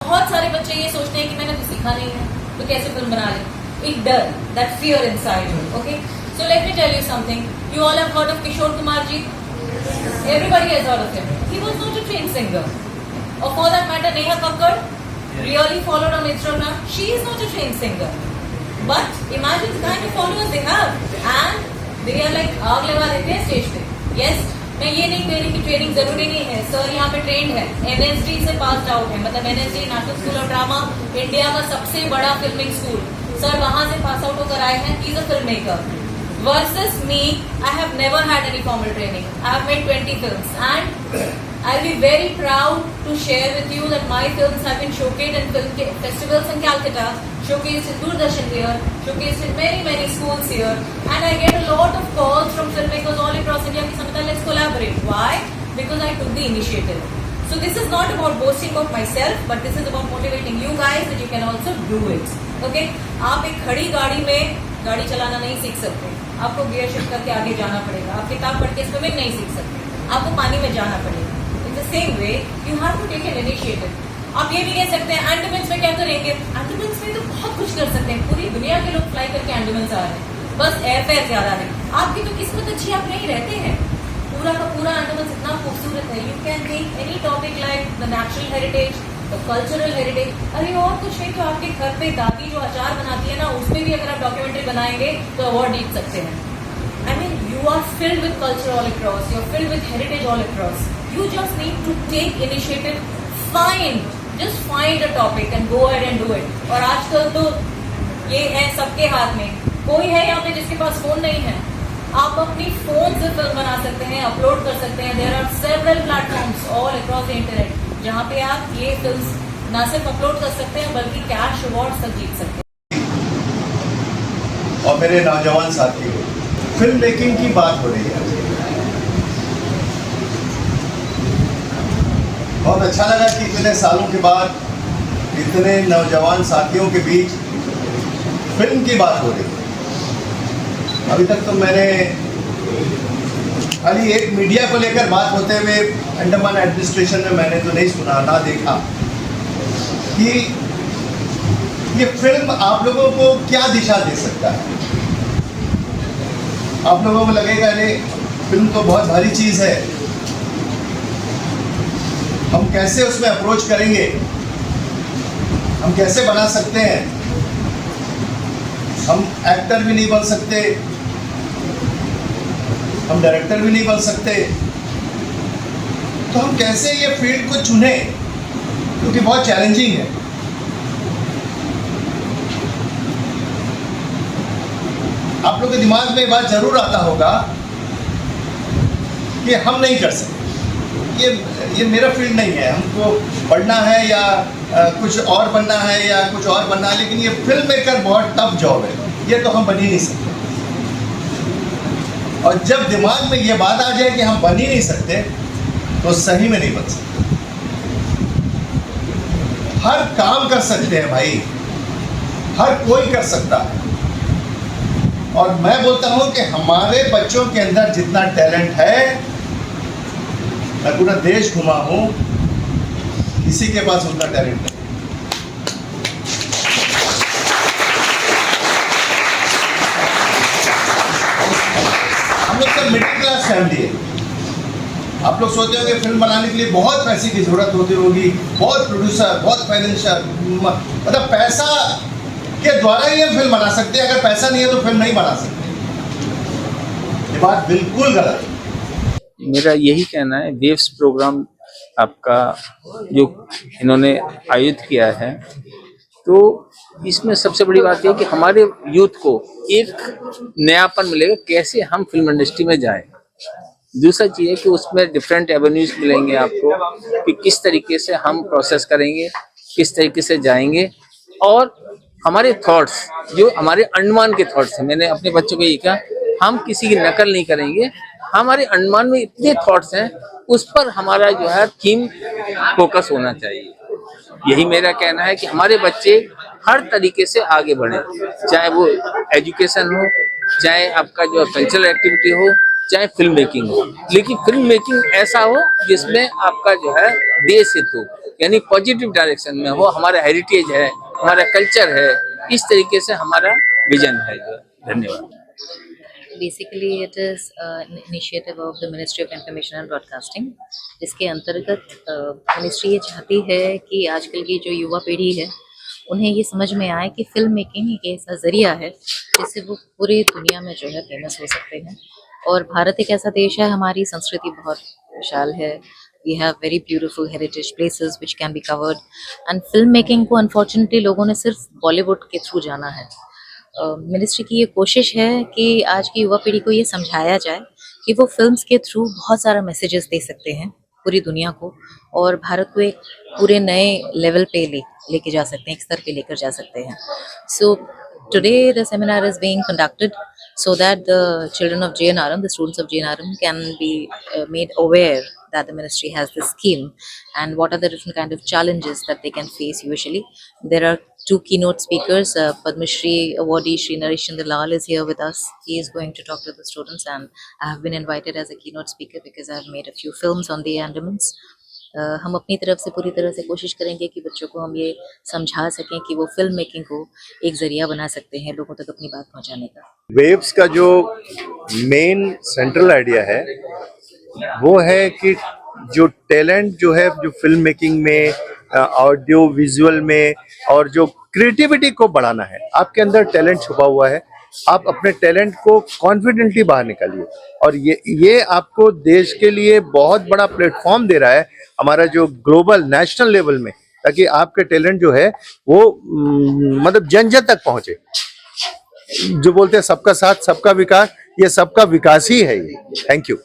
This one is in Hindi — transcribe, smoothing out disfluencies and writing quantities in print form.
बहुत सारे बच्चे ये सोचते हैं कि मैंने तो सीखा नहीं है तो कैसे फिल्म बना ले, एक डर, that fear inside you. Okay, so let me tell you something. You all have heard of Kishore Kumar ji. Everybody has heard of him. He was not a trained singer. Or for that matter, Neha Kakkar, really followed on Instagram. She is not a trained singer. But imagine the kind of followers they have. And they are like, आग लगा देते हैं स्टेज पे. Yes, मैं ये नहीं कह रही कि ट्रेनिंग जरूरी नहीं है. सर यहाँ पे ट्रेंड है, NSD से पास आउट है. मतलब NSD national school of drama, India का सबसे बड़ा फिल्मिंग स्कूल. सर वहां से पास आउट होकर आए हैं. He is a film maker. Versus me, I have never had any formal training. I have made 20 films, and I'll be very proud to share with you that my films have been showcased in film festivals in Calcutta, showcased in Doordarshan here, showcased in many schools here, and I get a lot of calls from filmmakers all across India. Ki Samita, let's collaborate. Why? Because I took the initiative. So this is not about boasting of myself, but this is about motivating you guys that you can also do it. Okay? आप एक खड़ी गाड़ी में गाड़ी चलाना नहीं सीख सकते. आपको गियर शिफ्ट करके आगे जाना पड़ेगा. आप किताब पढ़ के स्विमिंग नहीं सीख सकते. आपको पानी में जाना पड़ेगा. In the same way you have to take an initiative. आप ये भी कह सकते हैं अंडमान्स में क्या करेंगे. अंडमान्स में तो बहुत कुछ कर सकते हैं. पूरी दुनिया के लोग फ्लाई करके अंडमान्स आ रहे हैं. बस एयरफेयर ज्यादा नहीं. आपकी तो किस्मत अच्छी, आप नहीं रहते हैं. पूरा का पूरा अंडमान्स इतना खूबसूरत है. You can take any topic like the natural heritage, the cultural heritage. अरे और कुछ नहीं तो आपके घर पे दादी जो अचार बनाती है ना, उसमें भी अगर आप डॉक्यूमेंट्री बनाएंगे तो अवार्ड जीत सकते हैं. I mean, you are filled with culture all across. You are filled with heritage all across. You just need to take initiative. Just find a topic and go ahead and do it. और आजकल तो ये है सबके हाथ में. कोई है यहाँ पे जिसके पास फोन नहीं है? आप अपनी फोन से फिल्म बना सकते हैं, अपलोड कर सकते हैं. There are several platforms all across the internet जहाँ पे आप ये फिल्म ना सिर्फ अपलोड कर सकते हैं बल्कि कैश अवार्ड तक जीत सकते हैं. और मेरे नौजवान साथी, फिल्म मेकिंग की बात हो रही है. बहुत अच्छा लगा कि इतने सालों के बाद इतने नौजवान साथियों के बीच फिल्म की बात हो रही है. अभी तक तो मैंने खाली एक मीडिया को लेकर बात होते हुए अंडमान एडमिनिस्ट्रेशन में मैंने तो नहीं सुना ना देखा कि ये फिल्म आप लोगों को क्या दिशा दे सकता है. आप लोगों को लगेगा अरे फिल्म तो बहुत भारी चीज़ है, हम कैसे उसमें अप्रोच करेंगे, हम कैसे बना सकते हैं, हम एक्टर भी नहीं बन सकते, हम डायरेक्टर भी नहीं बन सकते, तो हम कैसे ये फील्ड को चुने, क्योंकि बहुत चैलेंजिंग है. आप लोग के दिमाग में बात जरूर आता होगा कि हम नहीं कर सकते, ये मेरा फील्ड नहीं है, हमको पढ़ना है या कुछ और बनना है या कुछ और बनना है, लेकिन ये फिल्म मेकर बहुत टफ जॉब है, ये तो हम बन ही नहीं सकते. और जब दिमाग में ये बात आ जाए कि हम बन ही नहीं सकते तो सही में नहीं बन सकते. हर काम कर सकते हैं भाई, हर कोई कर सकता है. और मैं बोलता हूं कि हमारे बच्चों के अंदर जितना टैलेंट है, मैं पूरा देश घुमा हूं, किसी के पास उतना टैलेंट नहीं. लोग सब मिडिल क्लास फैमिली है। आप लोग सोचते होंगे फिल्म बनाने के लिए बहुत पैसे की जरूरत होती होगी, बहुत प्रोड्यूसर, बहुत फाइनेंशियल, मतलब पैसा के द्वारा ही हम फिल्म बना सकते हैं। अगर पैसा नहीं है तो फिल्म नहीं बना सकते। ये बात बिल्कुल गलत है। मेरा यही कहना है, वेव्स प्रोग्राम आपका जो इन्होंने आयोजित किया है, तो इसमें सबसे बड़ी बात यह है कि हमारे यूथ को एक नयापन मिलेगा कैसे हम फिल्म इंडस्ट्री में जाएं। दूसरा चीज़ है कि उसमें डिफरेंट एवेन्यूज मिलेंगे आपको कि किस तरीके से हम प्रोसेस करेंगे, किस तरीके से जाएंगे, और हमारे थॉट्स जो हमारे अंडमान के थॉट्स हैं। मैंने अपने बच्चों को ये कहा, हम किसी की नकल नहीं करेंगे, हमारे अंडमान में इतने थॉट्स हैं, उस पर हमारा जो है थीम फोकस होना चाहिए। यही मेरा कहना है कि हमारे बच्चे हर तरीके से आगे बढ़े, चाहे वो एजुकेशन हो, चाहे आपका जो कल्चरल एक्टिविटी हो, चाहे फिल्म मेकिंग हो, लेकिन फिल्म मेकिंग ऐसा हो जिसमें आपका जो है देश हित हो, यानी पॉजिटिव डायरेक्शन में हो। हमारा हेरिटेज है, हमारा कल्चर है, इस तरीके से हमारा विजन है। धन्यवाद। Basically, it is an initiative of the Ministry of Information and Broadcasting, जिसके अंतर्गत मिनिस्ट्री ये चाहती है कि आजकल की जो युवा पीढ़ी है उन्हें ये समझ में आए कि फिल्म मेकिंग एक ऐसा जरिया है जिससे वो पूरी दुनिया में जो है फेमस हो सकते हैं। और भारत एक ऐसा देश है, हमारी संस्कृति बहुत विशाल है, we have very beautiful heritage places which can be covered, and film making को अनफॉर्चुनेटली लोगों ने सिर्फ बॉलीवुड के थ्रू जाना है। मिनिस्ट्री की ये कोशिश है कि आज की युवा पीढ़ी को ये समझाया जाए कि वो फिल्म्स के थ्रू बहुत सारा मैसेजेस दे सकते हैं पूरी दुनिया को, और भारत को एक पूरे नए लेवल पे लेके जा सकते हैं, एक स्तर पे लेकर जा सकते हैं। So today the seminar is being conducted so that the children of JNRM, the students of JNRM, can be made aware that the ministry has this scheme and what are the different kind of challenges that they can face usually. There are two keynote speakers. Padma Shri awardee Shri Nareshchandra Lal is here with us. He is going to talk to the students, and I have been invited as a keynote speaker because I have made a few films on the Andamans. हम अपनी तरफ से पूरी तरह से कोशिश करेंगे कि बच्चों को हम ये समझा सकें कि वो फिल्म मेकिंग को एक जरिया बना सकते हैं लोगों तक अपनी बात पहुंचाने का। वेव्स का जो मेन सेंट्रल आइडिया है वो है कि जो टैलेंट जो है, जो फिल्म मेकिंग में, ऑडियो विजुअल में, और जो क्रिएटिविटी को बढ़ाना है। आपके अंदर टैलेंट छुपा हुआ है, आप अपने टैलेंट को कॉन्फिडेंटली बाहर निकालिए, और ये आपको देश के लिए बहुत बड़ा प्लेटफॉर्म दे रहा है, हमारा जो ग्लोबल नेशनल लेवल में, ताकि आपके टैलेंट जो है वो मतलब जन जन तक पहुंचे। जो बोलते हैं सबका साथ सबका विकास, ये सबका विकास ही है ये। Thank you.